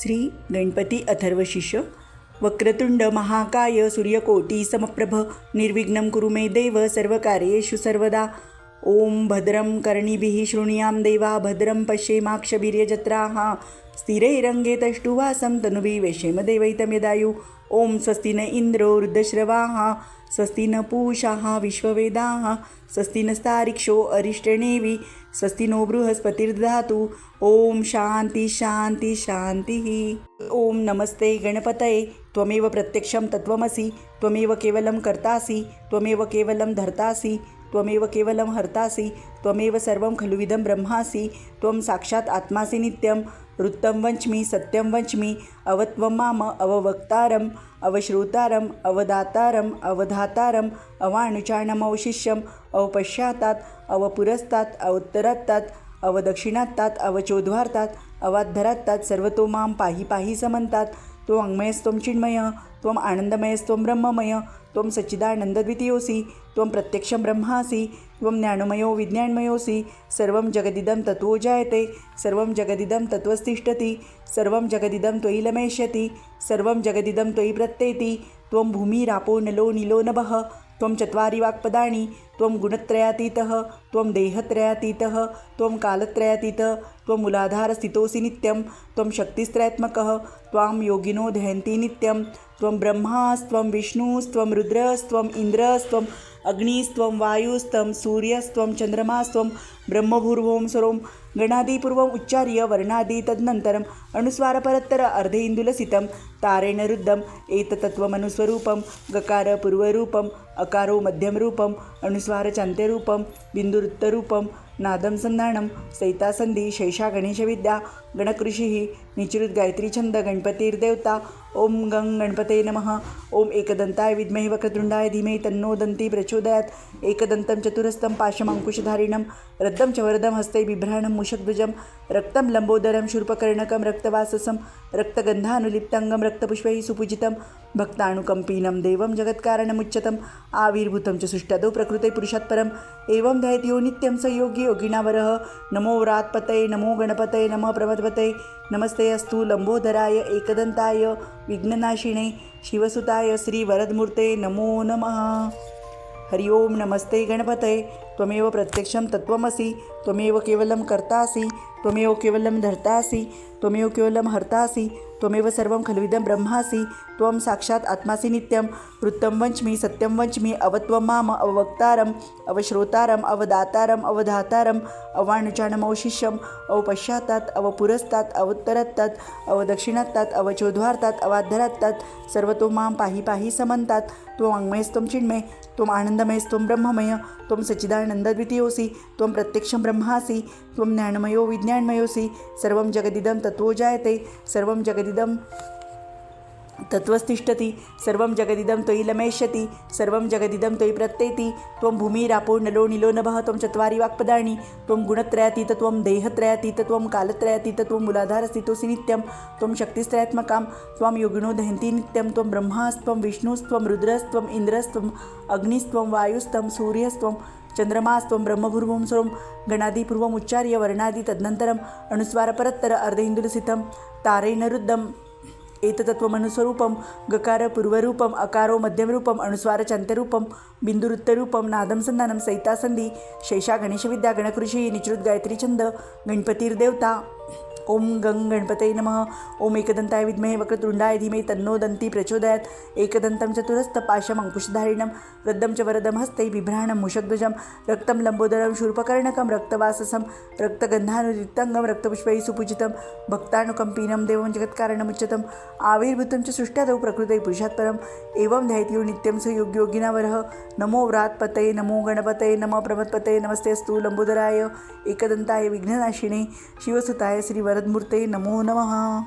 श्री गणपती अथर्वशीर्ष. वक्रतुंड महाकाय सूर्यकोटी समप्रभ निर्विघ्नं कुरु मे देव सर्वकार्येषु सर्वदा. ओम भद्रं कर्णिभिः शृणुयाम देवा भद्रं पश्येमाक्षभिर्यजत्राः स्थिरैरङ्गैस्तुष्टुवासं तनुभिः वेशेम देवैतं यदायु. ओम स्वस्ति न इंद्रो वृद्धश्रवाः स्वस्ति न पूषाः विश्ववेदाः स्वस्ति नस्तारिक्षो अरिष्टनेवि स्वस्ति नो बृहस्पतिर्दधातु. ओम शांती शांती शांतिः. ओम नमस्ते गणपतये. त्वमेव प्रत्यक्षं तत्त्वमसि त्वमेव केवलं कर्तासि त्वमेव केवलं धर्तासि त्वमेव केवलं हर्तासि त्वमेव सर्वं खलुविदं ब्रह्मासि. त्वं साक्षात् आत्मासि नित्यं वृत्तं वच्मि सत्यं वच्मि अवत्वं माम अववक्तारम् अवश्रोतारम् अवदातारम् अवधातारम् अवानुचानमवशिष्यम् अवपश्चातात् अवपुरस्तात् अवोत्तरात्तात् अवदक्षिणात्तात् अवचोद्वार्तात् अवाद्धरात्तात् सर्वतो मां पाहि पाहि समन्तात्. त्वं वाङ्मयस्त्वं चिन्मय त्वम् आनन्दमयस्त्वं ब्रह्ममय त्वं सच्चिदानन्दद्वितीयोऽसि त्वं प्रत्यक्षं ब्रह्मासि त्वं ज्ञानमयो विज्ञानमयोऽसि. सर्वं जगदिदं तत्त्वो जायते सर्वं जगदिदं तत्त्वस्तिष्ठति सर्वं जगदिदं त्वयि लमेष्यति सर्वं जगदिदं त्वयि प्रत्येति. त्वं भूमिरापो नलो नीलो नभः त्वं चत्वारि वाक्पदानि त्वं गुणत्रयातीतः त्वं देहत्रयातीतः त्वं कालत्रयातीतः त्वं मूलाधारस्थितोऽसि नित्यं त्वं शक्तिस्त्रयात्मकः त्वां योगिनो ध्यायन्ति नित्यं. त्वं ब्रह्मास्त्वं विष्णुस्त्वं रुद्रस्त्वं इन्द्रस्त्वं अग्निस्त्वं वायुस्त्वं सूर्यस्त्वं चन्द्रमास्त्वं ब्रह्मभूर्भुवं स्वरों. गणादिपूर्वम् उच्चार्य वर्णादि तदनन्तरम् अनुस्वारपरत्तर अर्धेन्दुलसितं तारेण रुद्धम् एतत्त्वमनुस्वरूपं. गकार पूर्वरूपम् अकारो मध्यमरूपम् अनुस्वारचान्त्यरूपं बिन्दुरुत्तरूपं नादं संधानं सैतासन्धि शैषा गणेशविद्या गणकृषिः निचृत गायत्री छंद गणपतिर्देवता. ओम गं गणपते नमः. ओम एकदंताय विद्महे वक्रतुंडाय धीमहि तन्नो दन्ती प्रचोदयात्. एकदन्तं चतुरस्तं पाशमङ्कुशधारिणं रद्धं च वरदं हस्ते बिभ्राणं मूषकध्वजं रक्तं लम्बोदरं शूर्पकर्णकं रक्तवाससं रक्तगन्धानुलिप्ताङ्गं रक्तपुष्पैः सुपूजितं भक्तानुकम्पीनं देवं जगत्कारणमुच्यतम् आविर्भूतं च सुष्ठदौ प्रकृते पुरुषात् परम्. एवं ध्यायति नित्यं स योगी योगिनावरः. नमो व्रात्पतये नमो गणपतये नमः प्रमथपतये नमस्ते अस्तु लंबोदराय एकदंताय विघ्ननाशिने शिवसुताय श्रीवरदमूर्ते नमो नमः. हरि ओम नमस्ते गणपतये. त्वमेव प्रत्यक्षं तत्त्वमसि त्वमेव केवलं कर्तासि त्वमेव केवलं धर्तासि त्वमेव केवलं हर्तासि त्वमेव सर्वं खलुविदं ब्रह्मासि. त्वं साक्षात् आत्मासि नित्यं वृत्तं वच्मि सत्यं वच्मि अवत्वं माम अववक्तारम् अवश्रोतारम् अवदातारम् अवधातारम् अवानुचानमवशिष्यम् अवपश्चातात् अवपुरस्तात् अवोत्तरात्तात् अवदक्षिणात्तात् अवचोद्वार्तात् अवाद्धरात्तात् सर्वतो मां पाहि पाहि समन्तात्. त्वं वाङ्मयस्त्वं चिन्मय त्वम् आनन्दमयस्त्वं ब्रह्ममय त्वं सच्चिदानन्दद्वितीयोऽसि त्वं प्रत्यक्षं ब्रह्मासि त्वं ज्ञानमयो विज्ञानमयोऽसि. सर्वं जगदिदं तत्त्वो जायते सर्वं जगदिदं तत्त्वस्तिष्ठति सर्वं जगदिदं त्वयि लमेष्यति सर्वं जगदिदं त्वयि प्रत्येति. त्वं भूमिरापो नलो नीलो नभः त्वं चत्वारि वाक्पदानि त्वं गुणत्रयातीत त्वं देहत्रयातीत त्वं कालत्रयातीत त्वं मूलाधारस्थितोऽसि नित्यं त्वं शक्तिस्त्रयात्मकां त्वां योगिनो दहन्ति नित्यं. त्वं ब्रह्मास्त्वं विष्णुस्त्वं रुद्रस्त्वं इन्द्रस्त्वं अग्निस्त्वं वायुस्त्वं सूर्यस्त्वं चन्द्रमास्त्वं ब्रह्मभूर्भुवं स्वरों. गणादिपूर्वम् उच्चार्य वर्णादि तदनन्तरम् अनुस्वारपरत्तर अर्धेन्दुलसितं तारेण रुद्धम् एतत्त्वमनुस्वरूपं. गकार पूर्वरूपम् अकारो मध्यमरूपम् अनुस्वारचान्त्यरूपं बिन्दुरुत्तरूपं नादं संधानं सैतासन्धि शैषा गणेशविद्या गणकृषिः निचृत गायत्री छंद गणपतिर्देवता. ओम गं गणपते नमः. ओम एकदंताय विद्महे वक्रतुंडाय धीमहि तन्नो दन्ती प्रचोदयात्. एकदन्तं चतुरस्रपाशमङ्कुशधारिणं रद्धं च वरदं हस्ते बिभ्राणं मूषकध्वजं रक्तं लम्बोदरं शूर्पकर्णकं रक्तवाससं रक्तगन्धानुलिप्ताङ्गं रक्तपुष्पैः सुपूजितं भक्तानुकम्पीनं देवं जगत्कारणमुच्यतम् आविर्भूतं च सृष्टदौ प्रकृते पुरुषात् परम्. एवं ध्यायति नित्यं स योगी योगिनावरः. नमो व्रात्पतये नमो गणपतये नमः प्रमथपतये नमस्ते अस्तु लंबोदराय एकदंताय विघ्ननाशिने शिवसुताय श्रीवरदमूर्ते नमो नमः.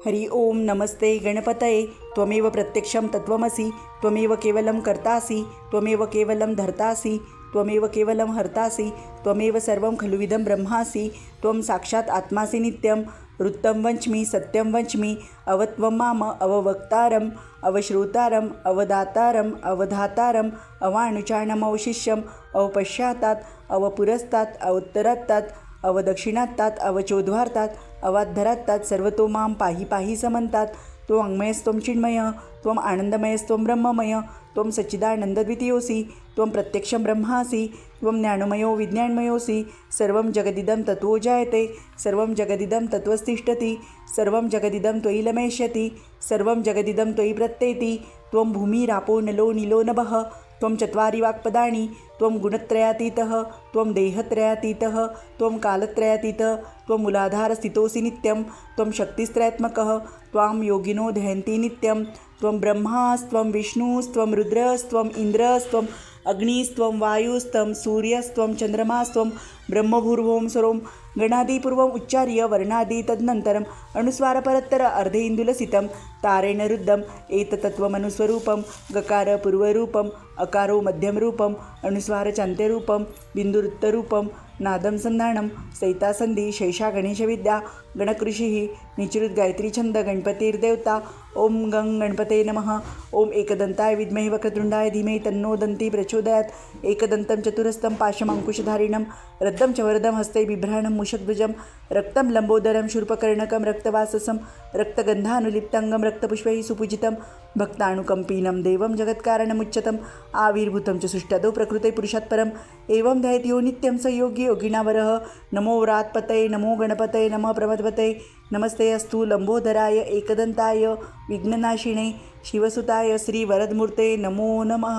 हरि ओम नमस्ते गणपतये. त्वमेव प्रत्यक्षं तत्त्वमसि त्वमेव केवलं कर्तासि त्वमेव केवलं धर्तासि त्वमेव केवलं हर्तासि त्वमेव सर्वं खलुविदं ब्रह्मासि. त्वं साक्षात् आत्मासि नित्यं वृत्तं वच्मि सत्यं वच्मि अवत्वं माम अववक्तारम् अवश्रोतारम् अवदातारम् अवधातारम् अवानुचानमवशिष्यम् अवपश्चातात् अवपुरस्तात् अवोत्तरात्तात् अवदक्षिणात्तात अवचोद्वार्तात अवाद्धरात्तात सर्वतो मां पाहि पाहि समंतात. त्वं वाङ्मयस्त्वं चिन्मय त्वं आनन्दमयस्त्वं ब्रह्ममय त्वं सच्चिदानन्दद्वितीयोऽसि त्वं प्रत्यक्षं ब्रह्मासि त्वं ज्ञानमयो विज्ञानमयोऽसि. सर्वं जगदिदं तत्त्वो जायते सर्वं जगदिदं तत्त्वस्तिष्ठति सर्वं जगदिदं त्वयि लमेष्यति सर्वं जगदिदं त्वयि प्रत्येति. त्वं भूमिरापो नलो नीलो नभः त्वं चत्वारि वाक्पदानि त्वं गुणत्रयातीतः त्वं देहत्रयातीतः त्वं कालत्रयातीतः त्वं मूलाधारस्थितोऽसि नित्यं त्वं शक्तिस्त्रयात्मकः त्वां योगिनो ध्यायन्ति नित्यं. त्वं ब्रह्मास्त्वं विष्णुस्त्वं रुद्रस्त्वम् इन्द्रस्त्वम् अग्निस्त्वं वायुस्त्वं सूर्यस्त्वं चन्द्रमास्त्वं ब्रह्मभूर्भुवं स्वरों गणादिपूर्वम् उच्चार्य वर्णादि तदनन्तरम् अनुस्वारपरत्तर अर्धेन्दुलसितं तारेण रुद्धम् एतत्तत्त्वमनुस्वरूपं गकार पूर्वरूपम् अकारो मध्यमरूपम् अनुस्वारचान्त्यरूपं बिन्दुरुत्तरूपं नादं संधानं सैतासन्धि शैषा गणेशविद्या गणकृषिः निचृत गायत्री छंद गणपतिर्देवता. ओम गं गणपते नमः. ओम एकदंताय विद्महे वक्रतुंडाय धीमहि तन्नो दन्ती प्रचोदयात्. एकदन्तं चतुरस्तं पाशमङ्कुशधारिणं रद्धं च वरदं हस्ते बिभ्राणं मूषकध्वजं रक्तं लम्बोदरं शूर्पकर्णकं रक्तवाससं रक्तगन्धानुलिप्ताङ्गं रक्तपुष्पैः सुपूजितं भक्तानुकम्पीनं देवं जगत्कारणमुच्यतम् आविर्भूतं च सुष्ठदो प्रकृते पुरुषात् परम् एवं ध्यायति नित्यं स योगी योगिनावरः. नमो व्रात्पतये नमो गणपतये नमः प्रमदपतये नमस्ते अस्तु लंबोदराय एकदंताय विघ्ननाशिने शिवसुताय श्रीवरदमूर्ते नमो नमः.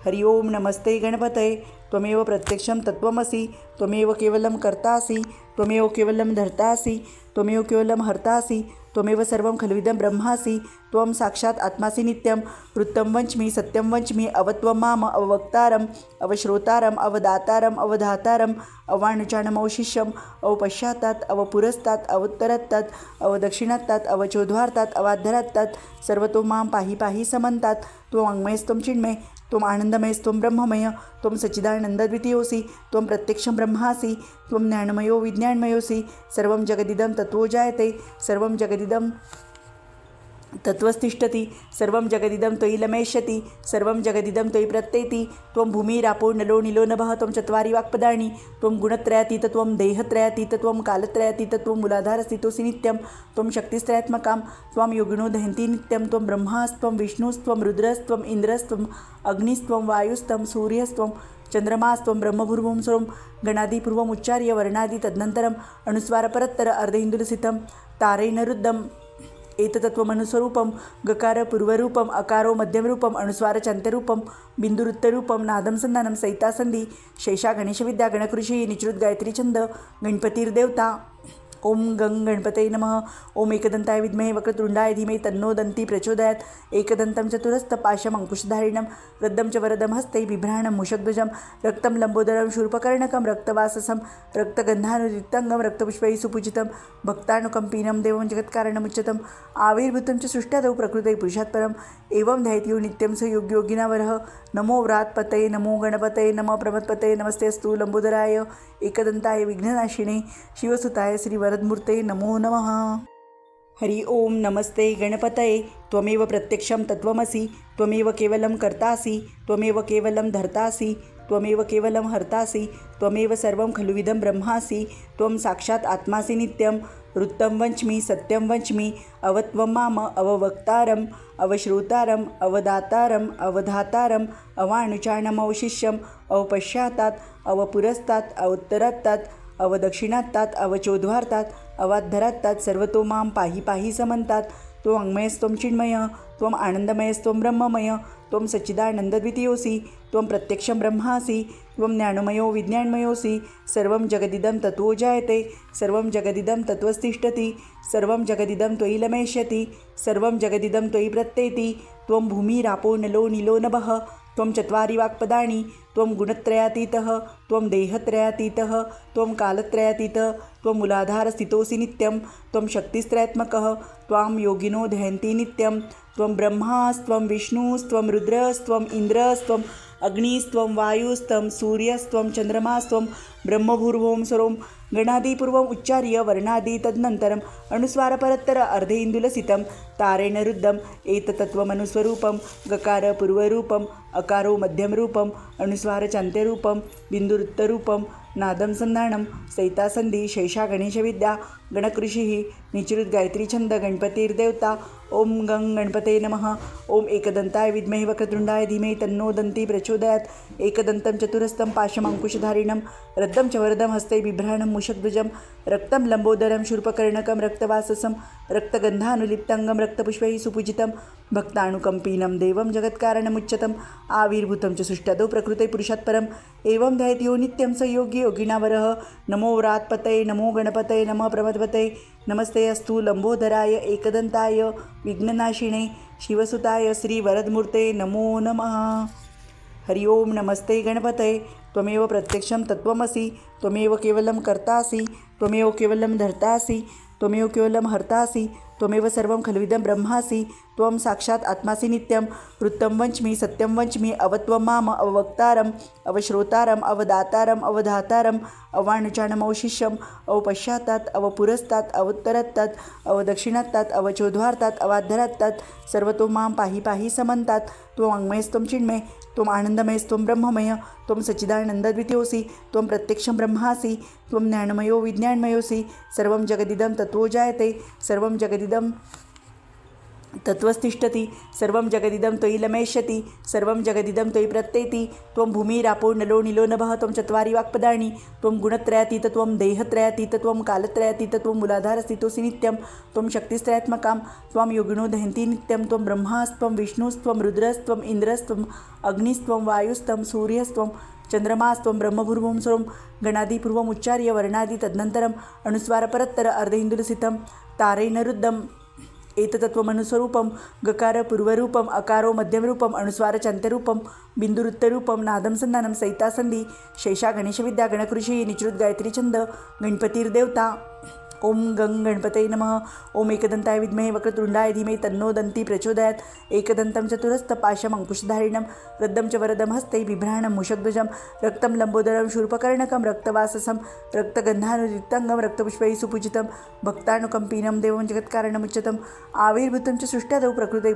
हरि ओम नमस्ते गणपतये. त्वमेव प्रत्यक्षं तत्त्वमसि त्वमेव केवलं कर्तासि त्वमेव केवलं धर्तासि त्वमेव केवलं हर्तासि त्वमेव सर्वं खलुविदं ब्रह्मासि त्वं साक्षात् आत्मासि नित्यं. वृत्तं वच्मि सत्यं वच्मि अवत्वं माम अववक्तारम् अवश्रोतारम् अवदातारम् अवधातारम् अवाणुचानमवशिष्यम् अवपश्चात्तात् अवपुरस्तात् अवोत्तरत्तात् अवदक्षिणात्तात् अवचोद्वार्तात् अवाद्धरात्तात् सर्वतो मां पाहि पाहि समन्तात्. त्वं वाङ्मयस्त्वं चिन्मय त्वं आनन्दमयस्त्वं ब्रह्ममय त्वं सच्चिदानन्दद्वितीयोऽसि त्वं प्रत्यक्षं ब्रह्मासि त्वं ज्ञानमयो विज्ञानमयोऽसि. सर्वं जगदिदं तत्त्वो जायते सर्वं जगदिदं तत्त्वस्तिष्ठति सर्वं जगदिदं त्वयि लमेष्यति सर्वं जगदिदं त्वयि प्रत्येति. त्वं भूमिरापो नलो नीलो नभः त्वं चत्वारि वाक्पदानि त्वं गुणत्रयातीत त्वं देहत्रयातीत त्वं कालत्रयातीत त्वं मूलाधारस्थितोऽसि नित्यं त्वं शक्तिस्त्रयात्मकां त्वां योगिनो दहन्ति नित्यं. त्वं ब्रह्मास्त्वं विष्णुस्त्वं रुद्रस्त्वम् इन्द्रस्त्वम् अग्निस्त्वं वायुस्त्वं सूर्यस्त्वं चन्द्रमास्त्वं ब्रह्मभूर्भुवं स्वरों गणादिपूर्वम् उच्चार्य वर्णादि तदनन्तरम् अनुस्वारपरत्तर अर्धेन्दुलसितं तारेण रुद्धम् एतत्तत्त्वमनुस्वरूपं गकार पूर्वरूपम् अकारो मध्यमरूपम् अनुस्वारचान्त्यरूपं बिन्दुरुत्तरूपं नादं संधानं सैतासन्धि शैषा गणेशविद्या गणकृषिः निचृत गायत्री छंद गणपतिर्देवता. ओम गं गणपते नमः. ओम एकदंताय विद्महे वक्रतुंडाय धीमहि तन्नो दन्ती प्रचोदयात्. एकदन्तं चतुरस्तं अंकुशधारिणं रद्धं च वरदं हस्ते बिभ्राणं मूषकध्वजं रक्तं लम्बोदरं शूर्पकर्णकं रक्तवाससं रक्तगन्धानुलिप्ताङ्गं रक्तपुष्पैः सुपूजितं भक्तानुकम्पीनं देवं जगत्कारणमुच्यतम् आविर्भूतं च सुष्ठदौ प्रकृते पुरुषात् परम् एवं ध्यायति नित्यं स योगियोगिनावरः. नमो व्रात्पतये नमो गणपतये नमः प्रमदपतये नमस्ते अस्तु लंबोदराय एकदंताय विघ्ननाशिने शिवसुताय श्रीवरदमूर्ते नमो नमः. हरि ओम नमस्ते गणपतये. त्वमेव प्रत्यक्षं तत्त्वमसि त्वमेव केवलं कर्तासि त्वमेव केवलं धर्तासि त्वमेव केवलं हर्तासि त्वमेव सर्वं खलुविदं ब्रह्मासि त्वं साक्षात् आत्मासि नित्यं. वृत्तं वच्मि सत्यं वच्मि अवत्वं माम अववक्तारम् अवश्रोतारम् अवदातारम् अवधातारम् अवाणुचानमवशिष्यम् अवपश्चात्तात् अवपुरस्तात् अवोत्तरत्तात् अवदक्षिणात्तात् अवचोद्वार्तात् अवाद्धरात्तात् सर्वतो मां पाहि पाहि समन्तात्. त्वं वाङ्मयस्त्वं चिन्मय त्वं आनन्दमयस्त्वं ब्रह्ममय त्वं सच्चिदानन्दद्वितीयोऽसि त्वं प्रत्यक्षं ब्रह्मासि त्वं ज्ञानमयो विज्ञानमयोऽसि. सर्वं जगदिदं तत्त्वो जायते सर्वं जगदिदं तत्त्वस्तिष्ठति सर्वं जगदिदं त्वयि लमेष्यति सर्वं जगदिदं त्वयि प्रत्येति. त्वं भूमिरापो नलो नीलो नभः त्वं चत्वारि वाक्पदानि त्वं गुणत्रयातीतः त्वं देहत्रयातीतः त्वं कालत्रयातीतः त्वं मूलाधारस्थितोऽसि नित्यं त्वं शक्तिस्त्रयात्मकः त्वां योगिनो ध्यायन्ति नित्यं. त्वं ब्रह्मास्त्वं विष्णुस्त्वं रुद्रस्त्वम् इन्द्रस्त्वम् अग्निस्त्वं वायुस्त्वं सूर्यस्त्वं चन्द्रमास्त्वं ब्रह्मभूर्भुवं स्वरों गणादिपूर्वम् उच्चार्य वर्णादि तदनन्तरम् अनुस्वारपरत्तर अर्धेन्दुलसितं तारेण रुद्धम् एतत्तत्त्वमनुस्वरूपं गकार पूर्वरूपम् अकारो मध्यमरूपम् अनुस्वारचान्त्यरूपं बिन्दुरुत्तरूपं नादं संधानं सैतासन्धी शैषा गणेशविद्या गणकृषिः निचृत गायत्री छंद गणपतिर्देवता ओम गं गणपते नमः। ओम एकदंताय विद्महे वक्रतुंडाय धीमहि तन्नो दन्ती प्रचोदयात्। एकदन्तं चतुरस्तं पाशमंकुशधारिणं रद्धं च वरदं हस्ते बिभ्राणं मूषकध्वजं रक्तं लंबोदरं शूर्पकर्णकं रक्तवाससं रक्तगन्धानुलिप्तंगं रक्तपुष्पैः सुपूजितं भक्तानुकंपीनं देवं जगत्कारणमुच्यतम् आविर्भूतं च सुष्ठदो प्रकृते पुरुषात् परम् एवं ध्यायति यो नित्यं स योगी योगिनावरः। नमो व्रात्पतये नमो गणपतये नमः प्रमदपतये नमस्ते अस्तु लंबोदराय एकदंताय विघ्ननाशिने शिवसुताय श्रीवरदमूर्ते नमो नमः। हरि ओम नमस्ते गणपतये त्वमेव प्रत्यक्षं तत्त्वमसि त्वमेव केवलं कर्तासि त्वमेव केवलं धर्तासि त्वमेव केवलं हर्तासि त्वमेव सर्वं खलुविदं ब्रह्मासि त्वं साक्षात् आत्मासि नित्यं वृत्तं वच्मि सत्यं वच्मि अवत्वं माम अववक्तारम् अवश्रोतारम् अवदातारम् अवधातारम् अवाणुचाणमवशिष्यम् अवपश्चात्तात् अवपुरस्तात् अवोत्तरत्तात् अवदक्षिणात्तात् अवचोद्वार्तात् अवाद्धरात्तात् सर्वतो मां पाहि पाहि समन्तात् त्वं वाङ्मयस्त्वं चिन्मय त्वम् आनन्दमयस्त्वं ब्रह्ममय त्वं सच्चिदानन्दद्वितीयोऽसि त्वं प्रत्यक्षं ब्रह्मासि त्वं ज्ञानमयो विज्ञानमयोऽसि सर्वं जगदिदं तत्त्वो जायते सर्वं जगदिदं तत्त्वस्तिष्ठति सर्वं जगदिदं त्वयि लमेष्यति सर्वं जगदिदं त्वयि प्रत्येति त्वं भूमिरापो नलो नीलो नभः त्वं चत्वारि वाक्पदानि त्वं गुणत्रयातीत त्वं देहत्रयातीत त्वं कालत्रयातीत त्वं मूलाधारस्थितोऽसि नित्यं त्वं शक्तिस्त्रयात्मकां त्वं योगिनो दहन्ति नित्यं त्वं ब्रह्मास्त्वं विष्णुस्त्वं रुद्रस्त्वं इन्द्रस्त्वं अग्निस्त्वं वायुस्त्वं सूर्यस्त्वं चंद्रमास्त्वं ब्रह्मपूर्वं सर्वं गणादिपूर्वम् उच्चार्य वर्णादि तदनन्तरम् अनुस्वारपरत्तर अर्धेन्दुलसितं तारेण रुद्धम् एतत्त्वमनुस्वरूपं गकार पूर्वरूपम् अकारो मध्यमरूपम् अनुस्वारचान्त्यरूपं बिन्दुरुत्तरूपं नादं संधानं सैतासन्धी शैषा गणेशविद्या गणकृषिः निचृत गायत्री छंद गणपतिर्देवता ओम गं गणपते नमः। ओम एकदंताय विद्महे वक्रतुंडाय धीमहि तन्नो दन्ती प्रचोदयात्। एकदन्तं चतुरस्थपाशम् अंकुशधारिणं रद्धं च वरदं हस्ते बिभ्राणं मूषकध्वजं रक्तं लंबोदरं शूर्पकर्णकं रक्तवाससं रक्तगन्धानुलिप्तंगं रक्तपुष्पैः सुपूजितं भक्तानुकंपीनं देवं जगत्कारणमुच्यतम् आविर्भूतं च सुष्ठदो प्रकृते।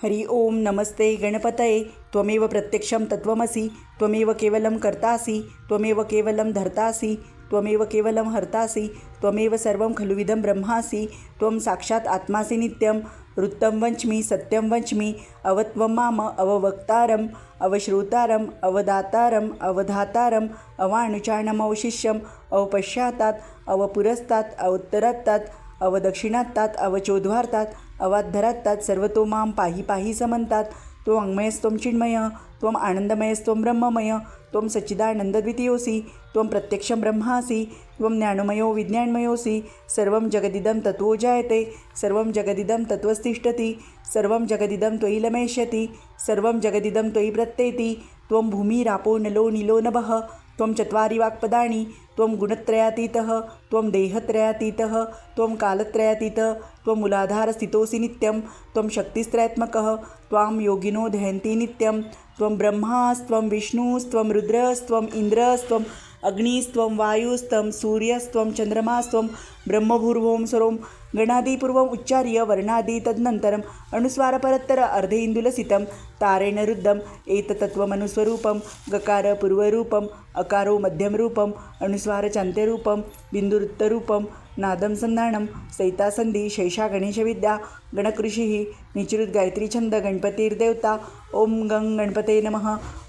हरि ओम नमस्ते गणपतये त्वमेव प्रत्यक्षं तत्त्वमसि त्वमेव केवलं कर्तासि त्वमेव केवलं धर्तासि त्वमेव केवलं हर्तासि त्वमेव सर्वं खलुविदं ब्रह्मासि त्वं साक्षात् आत्मासि नित्यं वृत्तं वच्मि सत्यं वच्मि अवत्वं माम अववक्तारम् अवश्रोतारम् अवदातारम् अवधातारम् अवाणुचाणमवशिष्यम् अवपश्चात्तात् अवपुरस्तात् अवोत्तरत्तात् अवदक्षिणात्तात् अवचोद्वार्तात् अवाद्धरात्तात् सर्वतो मां पाहि पाहि समन्तात् त्वं वाङ्मयस्त्वं चिन्मय त्वम् आनन्दमयस्त्वं ब्रह्ममय त्वं सच्चिदानन्दद्वितीयोऽसि त्वं प्रत्यक्षं ब्रह्मासि त्वं ज्ञानमयो विज्ञानमयोऽसि सर्वं जगदिदं तत्त्वो जायते सर्वं जगदिदं तत्त्वस्तिष्ठति सर्वं जगदिदं त्वयि लमेष्यति सर्वं जगदिदं त्वयि प्रत्येति त्वं भूमिरापो नलो नीलो नभः त्वं चत्वारि वाक्पदानि त्वं गुणत्रयातीतः त्वं देहत्रयातीतः त्वं कालत्रयातीतः त्वं मूलाधारस्थितोऽसि नित्यं त्वं शक्तिस्त्रयात्मकः त्वां योगिनो ध्यायन्ति नित्यं त्वं ब्रह्मास्त्वं विष्णुस्त्वं रुद्रस्त्वं इन्द्रस्त्वं अग्निस्त्वं वायुस्त्वं सूर्यस्त्वं चंद्रमास्त्वं ब्रह्मपूर्वं सर्वं गणादिपूर्वम् उच्चार्य वर्णादि तदनन्तरम् अनुस्वारपरत्तर अर्धेन्दुलसितं तारेण रुद्धम् एतत्त्वमनुस्वरूपं गकार पूर्वरूपम् अकारो मध्यमरूपम् अनुस्वारचान्त्यरूपं बिन्दुरुत्तरूपं नादं संधानं सैतासन्धी शैषा गणेशविद्या गणकृषिः निचृत गायत्री छंद गणपतिर्देवता ओम गं गणपते नमः।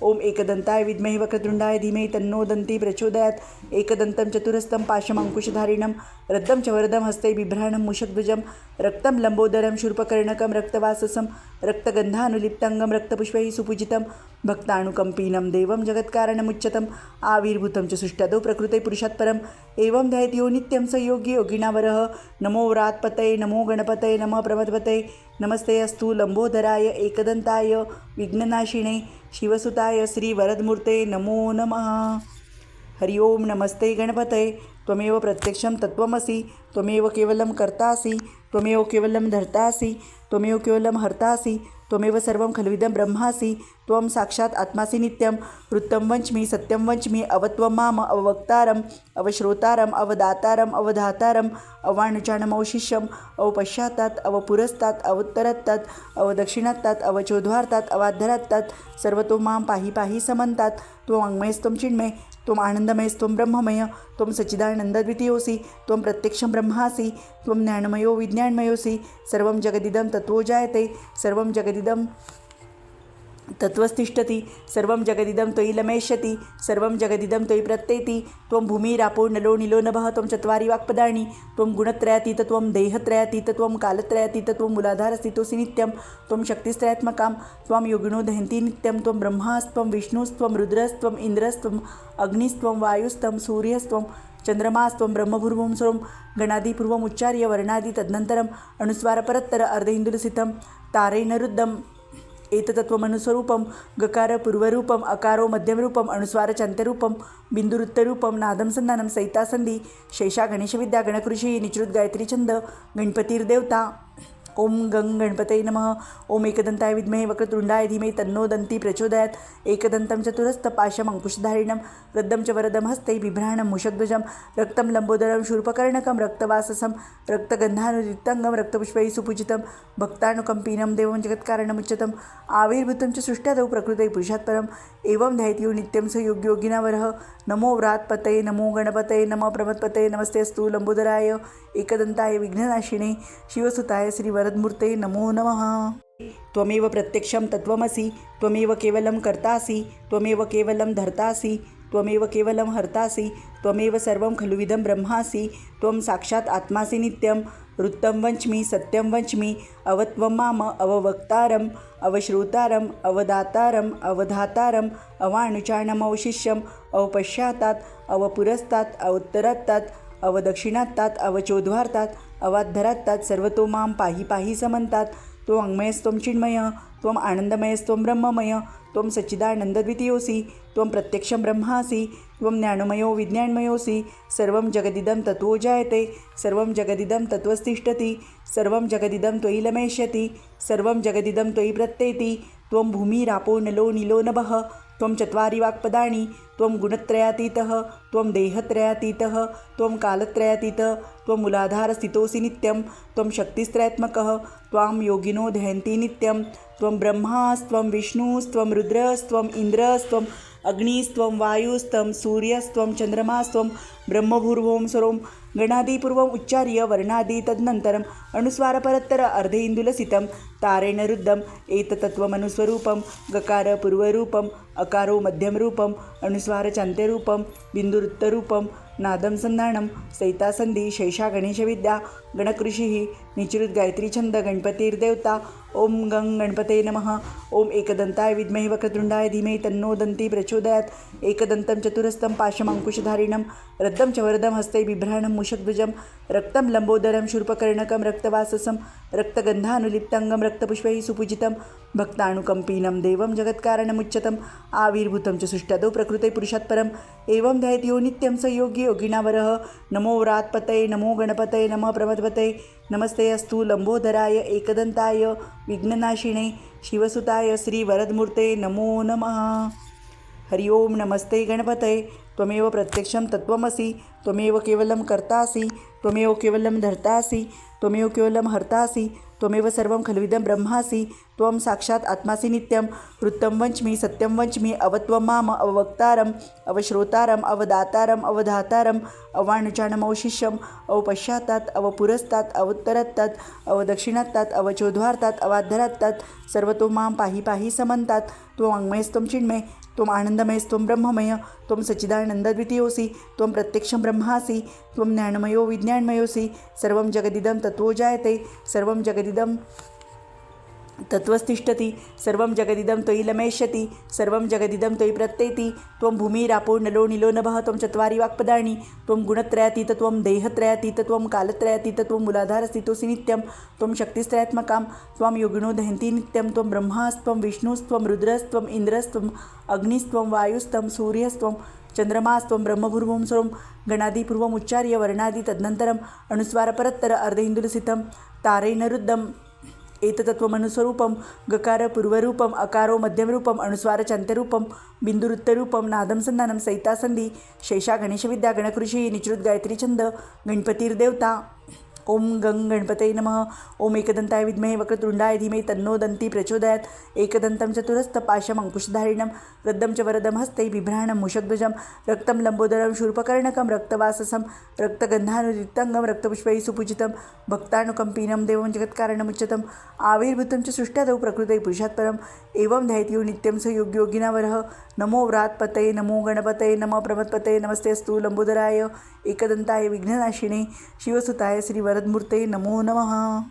ओम एकदंताय विद्महे वक्रतुंडाय धीमहि तन्नो दन्ती प्रचोदयात्। एकदन्तं चतुरस्तं पाशमंकुशधारिणं रद्धं च वरदं हस्ते बिभ्राणं मूषकध्वजं रक्तं लंबोदरं शूर्पकर्णकं रक्तवाससं रक्तगन्धानुलिप्तंगं रक्तपुष्पैः सुपूजितं भक्तानुकंपीनं देवं जगत्कारणमुच्यतम् आविर्भूतं च सुष्ठदो प्रकृते पुरुषात् परम् एवं ध्यायति यो नित्यं स योगी योगिनावरः। नमो व्रात्पतये नमो गणपतये नमः प्रमदपतये नमस्ते अस्तु लंबोदराय एकदंताय विघ्ननाशिने शिवसुताय श्रीवरदमूर्ते नमो नमः। हरि ओम नमस्ते गणपतये त्वमेव प्रत्यक्षं तत्त्वमसि त्वमेव केवलं कर्तासि त्वमेव केवलं धर्तासि त्वमेव केवलं हर्तासि त्वमेव सर्वं खलुविदं ब्रह्मासि त्वं साक्षात् आत्मासि नित्यं वृत्तं वच्मि सत्यं वच्मि अवत्वं माम अववक्तारम् अवश्रोतारम् अवदातारम् अवधातारम् अवाणुचाणमौशिष्यम् अवपश्चात्तात् अवपुरस्तात् अवुत्तरत्तात् अवदक्षिणात्तात् अवचोद्वार्तात् अवाद्धरत्तात् सर्वतो मां पाहि पाहि समन्तात् त्वं वाङ्मयस्त्वं चिन्मय त्वम् आनन्दमयस्त्वं ब्रह्ममय त्वं सच्चिदानन्दद्वितीयोऽसि त्वं प्रत्यक्षं ब्रह्मासि त्वं ज्ञानमयो विज्ञानमयोऽसि सर्वं जगदिदं तत्त्वो जायते सर्वं जगदिदं तत्त्वस्तिष्ठति सर्वं जगदिदं त्वयि लमेष्यति सर्वं जगदिदं त्वयि प्रत्येति त्वं भूमिरापो नलो नीलो नभः त्वं चत्वारि वाक्पदानि त्वं गुणत्रयातीत त्वं देहत्रयातीत त्वं कालत्रयातीत त्वं मूलाधारस्थितोऽसि नित्यं त्वं शक्तिस्त्रयात्मकां त्वां योगिनो दहन्ति नित्यं त्वं ब्रह्मास्त्वं विष्णुस्त्वं रुद्रस्त्वम् इन्द्रस्त्वम् अग्निस्त्वं वायुस्त्वं सूर्यस्त्वं चंद्रमास्त्वं ब्रह्मभूर्भुवं स्वं गणादिपूर्वम् उच्चार्य वर्णादि तदनन्तरम् अनुस्वारपरत्तर अर्धेन्दुलसितं तारैर्नरुद्धम् एतत्त्वमनुस्वरूपं गकार पूर्वरूपम् अकारो मध्यमरूपम् अनुस्वारचान्त्यरूपं बिन्दुरुत्तरूपं नादं संधानं सहितासन्धि शेषा गणेशविद्या गणकृषी निचृत गायत्री छंद गणपतिर्देवता ओम गंग गणपतये नमः ओम एकदंताय विद्महे वक्रतुंडाय धीमहि तन्नो दन्ती प्रचोदयात् एकदन्तं चतुरस्थपाशम् अंकुशधारिणं वृद्धं च वरदं हस्ते बिभ्राणं मूषकध्वजं रक्तं लंबोदरं शूर्पकर्णकं रक्तवाससं रक्तगन्धानुयुक्तंगं रक्तपुष्पैः सुपूजितं भक्तानुकंपिनं देवं जगत्कारणमुच्यतम् आविर्भूतं च सृष्ट्यादौ प्रकृते पुरुषात् परम् एवं ध्यायति नित्यं स योगियोगिनावरः नमो व्रातपतये नमो गणपतये नमः प्रमथपतये नमस्तेस्तु लंबोदराय एकदंताय विघ्ननाशिने शिवसुताय श्रीवरदमूर्ते नमो नमः। त्वमेव प्रत्यक्षं तत्त्वमसि त्वमेव केवलं कर्तासि त्वमेव केवलं धर्तासि त्वमेव केवलं हर्तासि त्वमेव सर्वं खलुविदं ब्रह्मासि त्वं साक्षात् आत्मासि नित्यं वृत्तं वच्मि सत्यं वच्मि अवत्वं माम अववक्तारम् अवश्रोतारम् अवदातारम् अवधातारम् अवाणुचाणमवशिष्यम् अवपश्चात्तात् अवपुरस्तात् अवुत्तरत्तात् अवदक्षिणात्तात् अवचोद्वार्तात् अवाद्धरत्तात् सर्वतो मां पाहि पाहि समन्तात् त्वं वाङ्मयस्त्वं चिन्मय त्वम् आनन्दमयस्त्वं ब्रह्ममय त्वं सच्चिदानन्दद्वितीयोऽसि त्वं प्रत्यक्षं ब्रह्मासि त्वं ज्ञानमयो विज्ञानमयोऽसि सर्वं जगदिदं तत्त्वो जायते सर्वं जगदिदं तत्त्वस्तिष्ठति सर्वं जगदिदं त्वयि लमेष्यति सर्वं जगदिदं त्वयि प्रत्येति त्वं भूमिरापो नलो नीलो नभः त्वं चत्वारि वाक्पदानि त्वं गुणत्रयातीतः त्वं देहत्रयातीतः त्वं कालत्रयातीतः त्वं मूलाधारस्थितोऽसि नित्यं त्वं शक्तिस्त्रयात्मकः त्वां योगिनो ध्यायन्ति नित्यं त्वं ब्रह्मास्त्वं विष्णुस्त्वं रुद्रस्त्वम् इन्द्रस्त्वम् अग्निस्त्वं वायुस्त्वं सूर्यस्त्वं चंद्रमास्त्वं ब्रह्मभूर्भुवं स्वं गणादिपूर्वम् उच्चार्य वर्णादि तदनन्तरम् अनुस्वारपरत्तर अर्धेन्दुलसितं तारेणरुद्धम् एतत्त्वमनुस्वरूपं गकार पूर्वरूपम् अकारो मध्यमरूपम् अनुस्वारचान्त्यरूपं बिन्दुरुत्तरूपं नादं संधानं सहितासन्धि शेषा गणेशविद्या गणकृषिः निचृत गायत्री छंद गणपतिर्देवता ओम गंग गणपतये नमः ओम एकदंताय विद्महे वक्रतुंडाय धीमहि तन्नो दन्ती प्रचोदयात् एकदन्तं चतुरस्थं पाशमंकुशधारिणं रद्धं च वरदं हस्ते बिभ्राणं मूषकध्वजं रक्तं लंबोदरं शूर्पकर्णकं रक्तवाससं रक्तगन्धानुलिप्ताङ्गं रक्तपुष्पैः सुपूजितं भक्तानुकंपिनं देवं जगत्कारणमुच्यतम् आविर्भूतं च सृष्ट्यादौ प्रकृते पुरुषात् परम् एवं ध्यायति यो नित्यं स योगी योगिनावरः नमो व्रातपतये नमो गणपतये नमः प्रमथपतये नमस्ते अस्तु लंबोदराय एकदंताय विघ्ननाशिने शिवसुताय श्रीवरदमूर्ते नमो नमः। हरि ओम नमस्ते गणपतये त्वमेव प्रत्यक्षं तत्त्वमसि त्वमेव केवलं कर्तासि त्वमेव केवलं धर्तासि त्वमेव केवलं हर्तासि त्वमेव सर्वं खलुविदं ब्रह्मासि त्वं साक्षात् आत्मासि नित्यं वृत्तं वच्मि सत्यं वच्मि अवत्वं माम अववक्तारम् अवश्रोतारम् अवदातारम् अवधातारम् अवाणुचाणमौशिष्यम् अवपश्चात्तात् अवपुरस्तात् अवुत्तरत्तात् अवदक्षिणात्तात् अवचोद्वार्तात् अवाद्धरत्तात् सर्वतो मां पाहि पाहि समन्तात् त्वं वाङ्मयस्त्वं चिन्मय त्वम् आनन्दमयस्त्वं ब्रह्ममय त्वं सच्चिदानन्दद्वितीयोऽसि त्वं प्रत्यक्षं ब्रह्मासि त्वं ज्ञानमयो विज्ञानमयोऽसि सर्वं जगदिदं तत्त्वो जायते सर्वं जगदिदं तत्त्वस्तिष्ठति सर्वं जगदिदं त्वयि लमेष्यति सर्वं जगदिदं त्वयि प्रत्येति त्वं भूमिरापो नलो नीलो नभः त्वं चत्वारि वाक्पदानि त्वं गुणत्रयातीत त्वं देहत्रयातीत त्वं कालत्रयातीत त्वं मूलाधारस्थितोऽसि नित्यं त्वं शक्तिस्त्रयात्मकां त्वां योगिनो दहन्ति नित्यं त्वं ब्रह्मास्त्वं विष्णुस्त्वं रुद्रस्त्वम् इन्द्रस्त्वम् अग्निस्त्वं वायुस्त्वं सूर्यस्त्वं चंद्रमास्त्वं ब्रह्मभूर्भुवं स्वं गणादिपूर्वम् उच्चार्य वर्णादि तदनन्तरम् अनुस्वारपरत्तर अर्धेन्दुलसितं तारैर्नरुद्धम् एततत्त्वमनुस्वरूपं गकार पूर्वरूपम् अकारो मध्यमरूपम् अनुस्वारचान्त्यरूपं बिन्दुरुत्तरूपं नादं संधानं सहितासंधी शेषा गणेशविद्या गणकृषी निचृत गायत्री छंद गणपतीर्देवता ओम गंग गणपते नमः. ओम एकदंताय विद्महे वक्रतुंडाय धीमहि तन्नो दन्ती प्रचोदयात्. एकदन्तं चतुरस्थपाशम् अंकुशधारिणं रद्दं च वरदं हस्ते बिभ्राणं मूषकध्वजं रक्तं लंबोदरं शूर्पकर्णकं रक्तवाससं रक्तगन्धानुरिक्तंगं रक्तपुष्पैः सुपूजितं भक्तानुकंपिनं देवं जगत्कारणमुच्यतम् आविर्भूतं च सृष्ट्यादौ प्रकृते पुरुषात् परम् एवं ध्यायेत् नित्यं स योगियोगिनावरः. नमो व्रातपतये नमो गणपतये नमः प्रमथपतये नमस्तेस्तु लंबोदराय एकदंताय विघ्ननाशिने शिवसुताय श्रीवरदमूर्ते नमो नमः.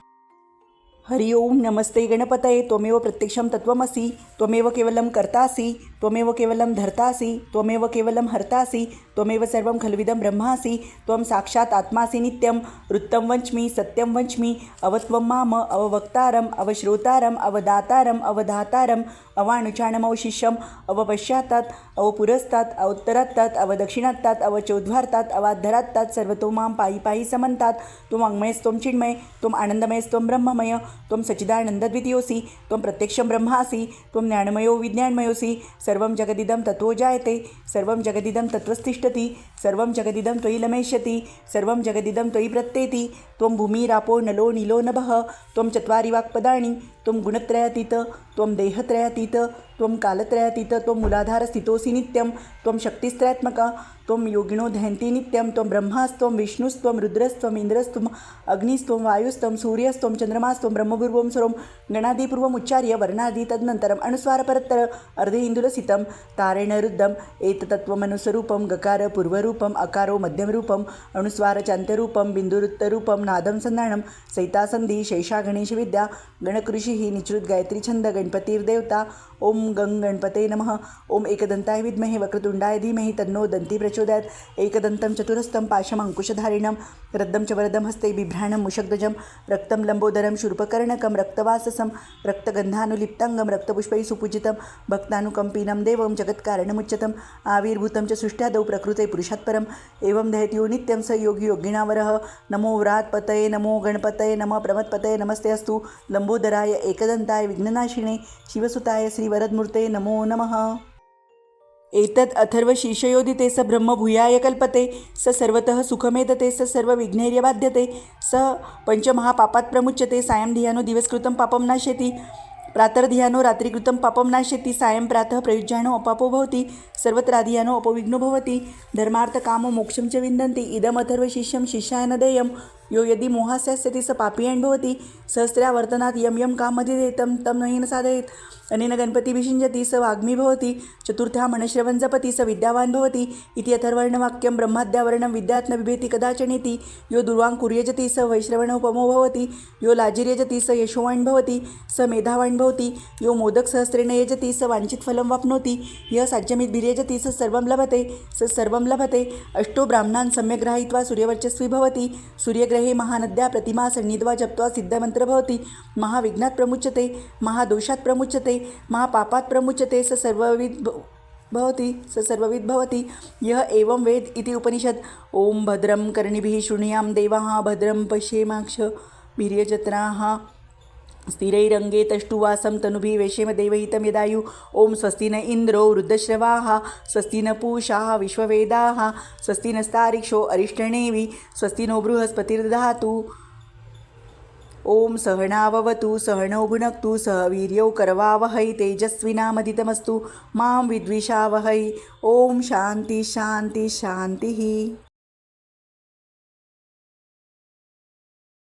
हरि ओम नमस्ते गणपतये. त्वमेव प्रत्यक्षं तत्त्वमसि त्वमेव केवलं कर्तासि त्वमेव केवलं धर्तासि त्वमेव केवलं हर्तासि त्वमेव सर्वं खल्विदं ब्रह्मासि त्वं साक्षात् आत्मासि नित्यं वृत्तं वच्मि सत्यं वच्मि अवत्वं माम अववक्तारम् अवश्रोतारम् अवदातारम् अवधातारम् अवानुचानम् अवशिष्यम् अवपश्चात्तात् अवपुरस्तात् अवोत्तरात्तात् अवदक्षिणात्तात् अवचोद्वार्तात् अवाद्धरात्तात् सर्वतो मां पायि पायि समन्तात्. त्वं वाङ्मयस्त्वं चिन्मय त्वं आनन्दमयस्त्वं ब्रह्ममय त्वं सच्चिदानन्दद्वितीयोऽसि त्वं प्रत्यक्षं ब्रह्मासि त्वं ज्ञानमयो विज्ञानमयोऽसि. सर्वं जगदिदं तत्त्वो जायते सर्वं जगदिदं तत्त्वस्तिष्ठति सर्वं जगदिदं त्वयि लमेष्यति सर्वं जगदिदं त्वयि प्रत्येति. त्वं भूमिरापो नलो नीलो नभः त्वं चत्वारि वाक्पदानि त्वं गुणत्रयातीत त्वं देहत्रयातीत त्वं कालत्रयातीत त्वं मूलाधारस्थितोऽसि नित्यं त्वं शक्तिस्त्रयात्मका त्वं योगिनो ध्यायन्ति नित्यं त्वं ब्रह्मास्त्वं विष्णुस्त्वं रुद्रस्त्वं इन्द्रस्त्वं अग्निस्त्वं वायुस्त्वं सूर्यस्त्वं चन्द्रमास्त्वं ब्रह्मपूर्वं सर्वं गणादिपूर्वम् उच्चार्य वर्णादि तदनन्तरम् अनुस्वारपरत्तर अर्धेन्दुलसितं तारेण रुद्धम् एततत्त्वमनुस्वरूपं गकार पूर्वरूपम् अकारो मध्यमरूपम् अनुस्वारचान्त्यरूपं बिन्दुरुत्तरूपं नादं संधानं सहितासंधी शेषा गणेशविद्या गणकृषिः निचृत गायत्री छंद गणपतीर्देवता. ओम गंग गणपते नमः. ओम एकदंताय विद्महे वक्रतुंडाय धीमहि तन्नो दन्ती प्रचोदयात्. एकदन्तं चतुरस्थं पाशम् अंकुशधारिणं रद्दं च वरदं हस्ते बिभ्राणं मूषकध्वजं रक्तं लंबोदरं शूर्पकर्णकं रक्तवाससं रक्तगन्धानुलिप्ताङ्गं रक्तपुष्पैः सुपूजितं भक्तानुकंपिनं देवं जगत्कारणमुच्यतम् आविर्भूतं च सृष्ट्यादौ प्रकृते पुरुषात् परम् एवं ध्यायेत् नित्यं स योगी योगिनावरः. नमो व्रातपतये नमो गणपतये नमः प्रमथपतये नमस्ते अस्तु लंबोदराय एकदंताय विघ्ननाशिने शिवसुताय श्रीवरदमूर्ते नमो नमः. एतद् अथर्वशीर्षयोदिते स ब्रह्म भूयाय कल्पते स सर्वतः सुखमेदते स सर्वविघ्नैर्यबाध्यते स पंचमहापापात् प्रमुच्यते. सायं धियानो दिवसकृतं पापं नाश्यति प्रातर्धियानो रात्रिकृतं पापं नाश्यति. सायं प्रातः प्रयुज्यानो अपापो भवति सर्वत्राधियानो अपविघ्नो भवति. धर्मार्थकामो मोक्षं च विन्दन्ति इदमथर्वशिष्यं शिष्याय न देयं यो यदि मोहास्यस्यति स पापीयन् भवति. सहस्रावर्तनात् यं यं कामधिरेतं तं नयेन साधयेत् अनेन गणपति विषिञ्जति स वाग्मी भवति. चतुर्थ्या मनश्रवन् जपति स विद्यावान् भवति इति अथर्वणवाक्यं. ब्रह्माद्यावरणं विद्यात् न बिभेति कदाचनेति. यो दुर्वां कुर्यजति स वैश्रवणोपमो भवति. यो लाजिर्यजति स यशोवान् भवति स मेधावान् भवति. यो मोदकसहस्रेण यजति स वाञ्छित फलं वाप्नोति. यः साज्यमिद्भिर्यजति स सर्वं लभते स सर्वं लभते. अष्टो ब्राह्मणान् सम्यक् ग्रहीत्वा सूर्यवर्चस्वी भवति. सूर्यग्रहे महानद्या प्रतिमा सन्निध्वा जप्त्वा सिद्धमन्त्र भवति. महाविघ्नात् प्रमुच्यते महादोषात् प्रमुच्यते महापापात् प्रमुच्यते स सर्वविद् भवति यः एवं वेद इति उपनिषद. ओम भद्रं कर्णिभिः शृणुयां देवाः भद्रं पश्येमाक्षभिर्यजत्राः स्थिरैरङ्गैस्तुवासं तनुभिः वेशेम देवहितं यदायुः. ओम स्वस्ति न इन्द्रो वृद्धश्रवाः स्वस्ति न पूषा विश्ववेदाः स्वस्ति नस्तारिक्षो अरिष्टनेमिः स्वस्ति नो बृहस्पतिर्दधातु. ओम सहनाववतु सहनौ भुनक्तु सह वीर्यौ करवावहै तेजस्विनामधितमस्तु मां विद्विषावहै. ओम शान्ति शान्ति शान्तिः.